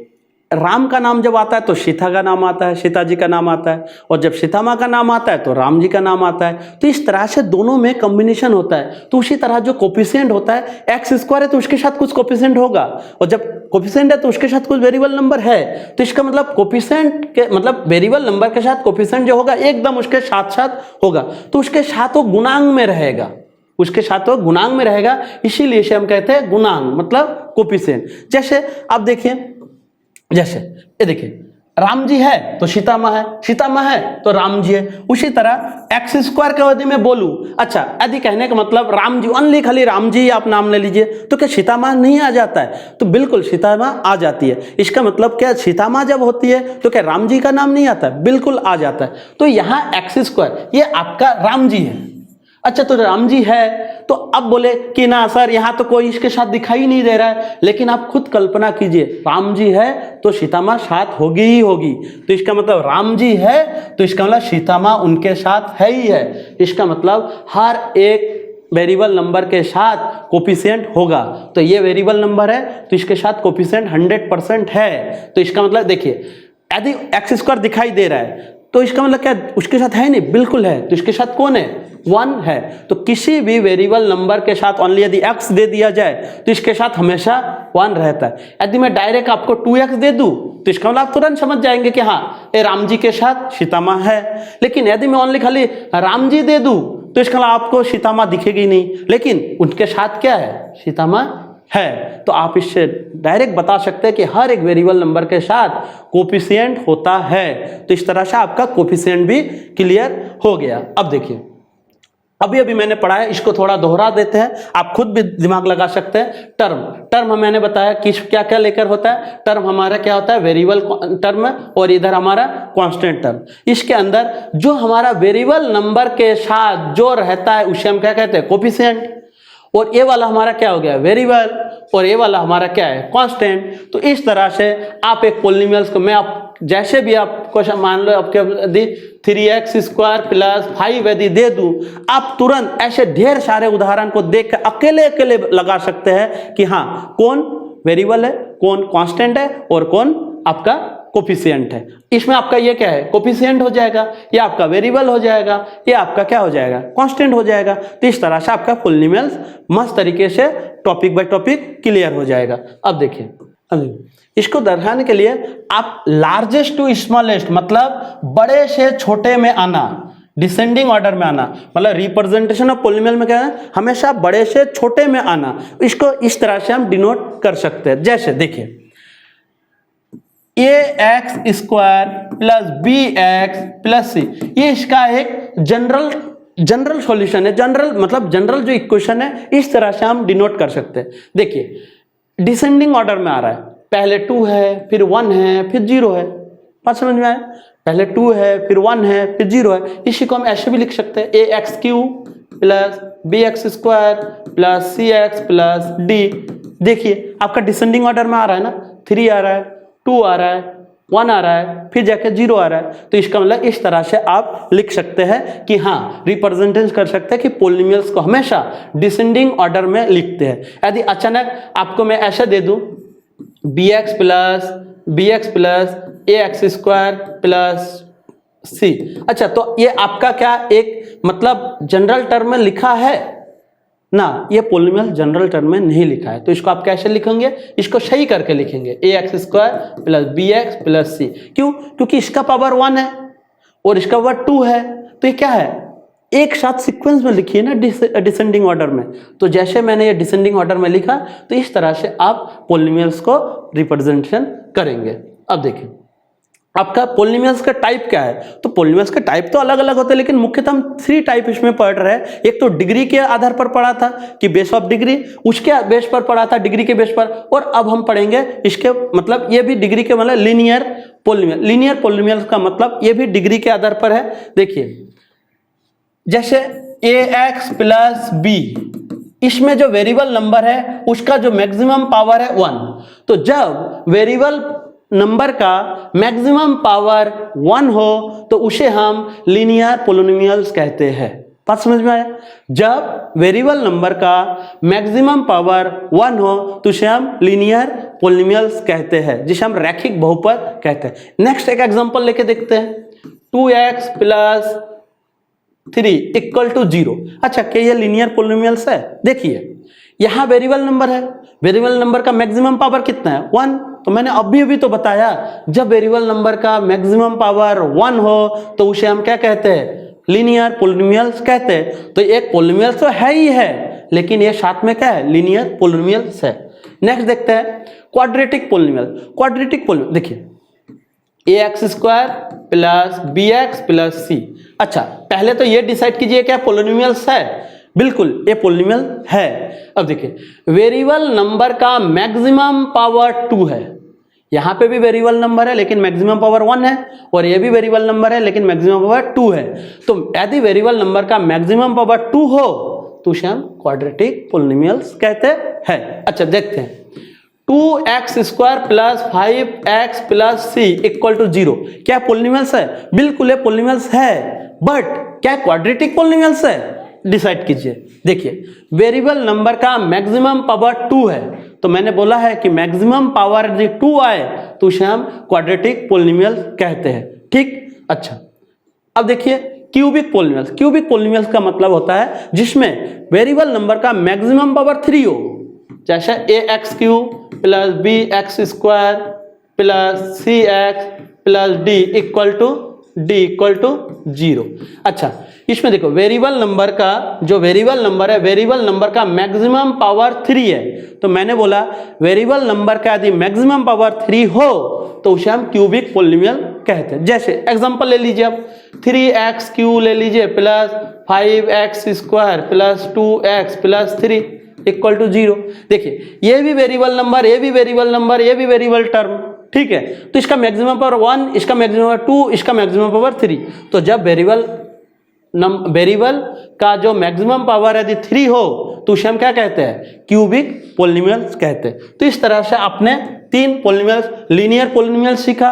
राम का नाम जब आता है तो सीता का नाम आता है, सीता जी का नाम आता है, और जब सीता माँ का नाम आता है तो राम जी का नाम आता है। तो इस तरह से दोनों में कॉम्बिनेशन होता है। तो उसी तरह जो कोफिशिएंट होता है, एक्स स्क्वायर है तो उसके साथ कुछ कोफिशिएंट होगा, और जब कोफिशिएंट है तो उसके साथ कुछ वेरिएबल नंबर है। तो इसका मतलब कोफिशिएंट के मतलब वेरिएबल नंबर के साथ कोफिशिएंट जो होगा एकदम उसके साथ साथ होगा, तो उसके साथ वो गुणांक में रहेगा, उसके साथ वो गुणांक में रहेगा, इसीलिए इसे हम कहते हैं गुणांक मतलब कोफिशिएंट। जैसे आप देखिए, जैसे ये देखिए, राम जी है तो सीता माँ है, सीता माँ है तो राम जी है। उसी तरह एक्स स्क्वायर के यदि मैं बोलूं, अच्छा यदि कहने का मतलब राम जी ओनली, खाली राम जी आप नाम ले लीजिए, तो क्या सीता माँ नहीं आ जाता है? तो बिल्कुल सीता माँ आ जाती है। इसका मतलब क्या, सीता माँ जब होती है तो क्या राम जी का नाम नहीं आता है? बिल्कुल आ जाता है। तो यहाँ एक्स स्क्वायर ये आपका राम जी है। अच्छा, तो राम जी है, तो अब बोले कि ना सर यहाँ तो कोई इसके साथ दिखाई नहीं दे रहा है, लेकिन आप खुद कल्पना कीजिए, राम जी है तो सीता माँ साथ होगी ही होगी। तो इसका मतलब राम जी है तो इसका मतलब सीता माँ उनके साथ है ही है। इसका मतलब हर एक वेरिएबल नंबर के साथ कोफिशिएंट होगा। तो ये वेरिएबल नंबर है तो इसके साथ कोफिशिएंट 100% है। तो इसका मतलब देखिए, यदि एक्स स्क्वायर दिखाई दे रहा है तो इसका मतलब क्या उसके साथ है नहीं? बिल्कुल है। तो इसके साथ कौन है? 1 है। तो किसी भी वेरिएबल नंबर के साथ ओनली यदि x दे दिया जाए तो इसके साथ हमेशा 1 रहता है। यदि मैं डायरेक्ट आपको 2x दे दूं तो इसका मतलब आप तुरंत समझ जाएंगे कि हाँ ये राम जी के साथ सीता माँ है। लेकिन यदि मैं ओनली खाली राम जी दे दूं तो इसका मतलब आपको सीता माँ दिखेगी नहीं, लेकिन उनके साथ क्या है? सीता माँ है। तो आप इससे डायरेक्ट बता सकते हैं कि हर एक वेरिएबल नंबर के साथ कोफिशिएंट होता है। तो इस तरह से आपका कोफिशिएंट भी क्लियर हो गया। अब देखिए, अभी मैंने पढ़ा है, इसको थोड़ा दोहरा देते हैं, आप खुद भी दिमाग लगा सकते हैं। टर्म मैंने बताया कि क्या क्या लेकर होता है। टर्म हमारा क्या होता है? वेरिएबल टर्म, और इधर हमारा कांस्टेंट टर्म। इसके अंदर जो हमारा वेरिएबल नंबर के साथ जो रहता है उसे हम क्या कहते हैं? कोफिशिएंट। और ये वाला हमारा क्या हो गया? वेरिएबल, और ये वाला हमारा क्या है? कांस्टेंट। तो इस तरह से आप एक पॉलिनोमियल्स को, मैं आप जैसे भी आपको मान लो आपके यदि 3x स्क्वायर प्लस 5 यदि दे दूं, आप तुरंत ऐसे ढेर सारे उदाहरण को देख कर अकेले अकेले लगा सकते हैं कि हाँ कौन वेरिएबल है, कौन कांस्टेंट है और कौन आपका कोफिशिएंट है। इसमें आपका ये क्या है? कोफिशिएंट हो जाएगा, ये आपका वेरिएबल हो जाएगा, ये आपका क्या हो जाएगा? कांस्टेंट हो जाएगा। तो इस तरह से आपका पॉलिनोमियल्स मस्त तरीके से टॉपिक बाय टॉपिक क्लियर हो जाएगा। अब देखिए, इसको दर्शाने के लिए आप लार्जेस्ट टू स्मॉलेस्ट मतलब बड़े से छोटे में आना, डिसेंडिंग ऑर्डर में आना, मतलब रिप्रेजेंटेशन ऑफ पॉलिनोमियल में क्या है? हमेशा बड़े से छोटे में आना। इसको इस तरह से हम डिनोट कर सकते हैं। जैसे देखिए, ax square plus bx plus c, ये इसका एक जनरल सॉल्यूशन है। जनरल मतलब जनरल जो इक्वेशन है, इस तरह से हम डिनोट कर सकते हैं। देखिए, डिसेंडिंग ऑर्डर में आ रहा है, पहले 2 है, फिर 1 है, फिर 0 है। बात समझ में आया? पहले 2 है, फिर 1 है, फिर 0 है। इसी को हम ऐसे भी लिख सकते हैं, ax cube plus bx square plus cx plus d। देखिए आपका डिसेंडिंग ऑर्डर में आ रहा है ना, 3 आ रहा है, 2 आ रहा है, 1 आ रहा है, फिर जाके 0 आ रहा है। तो इसका मतलब इस तरह से आप लिख सकते हैं कि हाँ रिप्रेजेंटेशन कर सकते हैं कि पॉलिनोमियल्स को हमेशा डिसेंडिंग ऑर्डर में लिखते हैं। यदि अचानक आपको मैं ऐसे दे दूं bx plus ax square plus c, अच्छा तो ये आपका क्या एक मतलब जनरल टर्म में लिखा है ना, ये पॉलिनोमियल जनरल टर्म में नहीं लिखा है। तो इसको आप कैसे लिखेंगे? इसको सही करके लिखेंगे, ax square plus bx plus c। क्यों? क्योंकि इसका पावर 1 है और इसका पावर 2 है। तो ये क्या है? एक साथ सीक्वेंस में लिखिए ना, डिसेंडिंग ऑर्डर में। तो जैसे मैंने ये डिसेंडिंग ऑर्डर में लिखा, तो इस तरह से आप पॉलिनोमियल्स को रिप्रेजेंटेशन करेंगे। अब देखिए आपका पॉलिनोमियल्स का टाइप क्या है? तो पॉलिनोमियल्स का टाइप तो अलग अलग होते हैं, लेकिन मुख्यतः हम 3 टाइप इसमें पढ़ रहे हैं। एक तो डिग्री के आधार पर पढ़ा था कि बेस ऑफ डिग्री, उसके बेस पर पढ़ा था डिग्री के बेस पर, और अब हम पढ़ेंगे इसके मतलब ये भी डिग्री के मतलब लीनियर पॉलिनोमियल। लीनियर पॉलिनोमियल्स का मतलब ये भी डिग्री के आधार पर है। देखिए जैसे ax प्लस b, इसमें जो वेरिएबल नंबर है उसका जो मैक्सिमम पावर है 1। तो जब वेरिएबल नंबर का मैक्सिमम पावर 1 हो तो उसे हम लीनियर पॉलिनोमियल्स कहते हैं। बात समझ में आया? जब वेरिएबल नंबर का मैक्सिमम पावर 1 हो तो उसे हम लीनियर पोलिनोमियल्स कहते हैं, जिसे हम रैखिक बहुपद कहते हैं। नेक्स्ट एक एग्जांपल लेके देखते हैं, 2x प्लस 3 इक्वल टू 0। अच्छा, क्या ये लीनियर पोलिनोमियल्स है? देखिए यहाँ वेरिएबल नंबर है, वेरिएबल नंबर का मैक्सिमम पावर कितना है? 1। तो मैंने अभी तो बताया, जब वेरिएबल नंबर का मैक्सिमम पावर 1 हो तो उसे हम क्या कहते हैं? लीनियर पोलिनोमियल्स कहते हैं। तो एक पोलिनोमियल तो है ही है, लेकिन ये साथ में क्या है? लीनियर पोलिनोमियल्स है। नेक्स्ट देखते हैं क्वाड्रेटिक पोलिनोमियल। क्वाड्रेटिक पोलिनोमियल देखिए ax square plus bx plus c। अच्छा, पहले तो ये डिसाइड कीजिए क्या पोलिनोमियल्स है? बिल्कुल, ये पोलिनोमियल है। अब देखिए वेरिएबल नंबर का मैक्सिमम पावर 2 है, यहाँ पे भी वेरिएबल नंबर है लेकिन मैक्सिमम पावर 1 है, और ये भी वेरिएबल नंबर है लेकिन मैक्सिमम पावर 2 है। तो यदि वेरिएबल नंबर का मैक्सिमम पावर 2 हो तो उसे हम क्वाड्रेटिक पोलिनोमियल्स कहते हैं। अच्छा देखते हैं, 2x square plus 5x plus c equal to 0 क्या पोलिनोमियल्स है? बिल्कुल ये पोलिनोमियल्स है, बट क्या क्वाड्रेटिक पोलिनोमियल्स है? डिसाइड कीजिए। देखिए वेरिएबल नंबर का मैक्सिमम पावर 2 है, तो मैंने बोला है कि मैक्सिमम पावर यदि 2 आए तो उसे हम क्वाड्रेटिक पोलिनोमियल कहते हैं। ठीक। अच्छा, अब देखिए क्यूबिक पोलिनोमियल्स। क्यूबिक पोलिनोमियल्स का मतलब होता है जिसमें वेरिएबल नंबर का मैक्सिमम पावर 3 हो, जैसे ax cube plus bx square plus cx plus d equal to 0। अच्छा, इसमें देखो वेरिएबल नंबर का जो वेरिएबल नंबर है, वेरिएबल नंबर का मैक्सिमम पावर 3 है, तो मैंने बोला वेरिएबल नंबर का यदि मैक्सिमम पावर 3 हो तो उसे हम क्यूबिक पोलिनोमियल कहते हैं। जैसे एग्जांपल ले लीजिए, आप 3x क्यू ले लीजिए plus 5x square plus 2x plus 3 equal to 0। देखिए ये भी वेरिएबल नंबर, ये भी वेरिएबल नंबर, ये भी वेरिएबल टर्म, ठीक है। तो इसका मैक्सिमम पावर 1, इसका मैक्सिमम पावर 2, इसका मैक्सिमम पावर 3। तो जब वेरिएबल का जो मैक्सिमम पावर यदि 3 हो तो उसे हम क्या कहते हैं? क्यूबिक पोलिनोमियल्स कहते हैं। तो इस तरह से आपने 3 पोलिनोमियल्स, लीनियर पोलिनोमियल सीखा,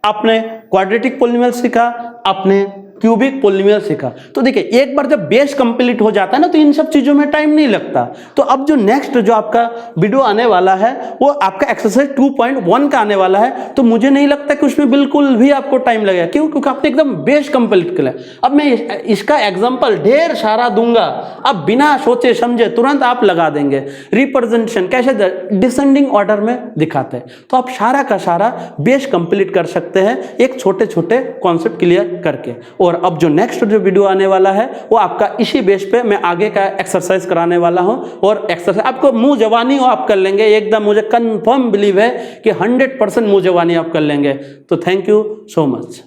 आपने क्वाड्रेटिक पोलिनोमियल सीखा, आपने क्यूबिक पोलिनोमियल सीखा। तो देखिए एक बार जब बेस कंप्लीट हो जाता है ना तो इन सब चीजों में टाइम नहीं लगता। तो अब जो नेक्स्ट जो आपका वीडियो आने वाला है वो आपका एक्सरसाइज 2.1 का आने वाला है। तो मुझे नहीं लगता कि उसमें बिल्कुल भी आपको टाइम लगेगा, क्यों? क्योंकि आपने एकदम बेस कंप्लीट किया। अब मैं इसका एग्जाम्पल ढेर सारा दूंगा, अब बिना सोचे समझे तुरंत आप लगा देंगे। रिप्रेजेंटेशन कैसे डिसेंडिंग ऑर्डर में दिखाते हैं, तो आप सारा का सारा बेस कंप्लीट कर सकते हैं एक छोटे छोटे कॉन्सेप्ट क्लियर करके। और अब जो नेक्स्ट जो वीडियो आने वाला है वो आपका इसी बेस पे मैं आगे का एक्सरसाइज कराने वाला हूं। और एक्सरसाइज आपको मुंह जवानी हो आप कर लेंगे एकदम, मुझे कंफर्म बिलीव है कि 100% मुंह जवानी आप कर लेंगे। तो थैंक यू सो मच।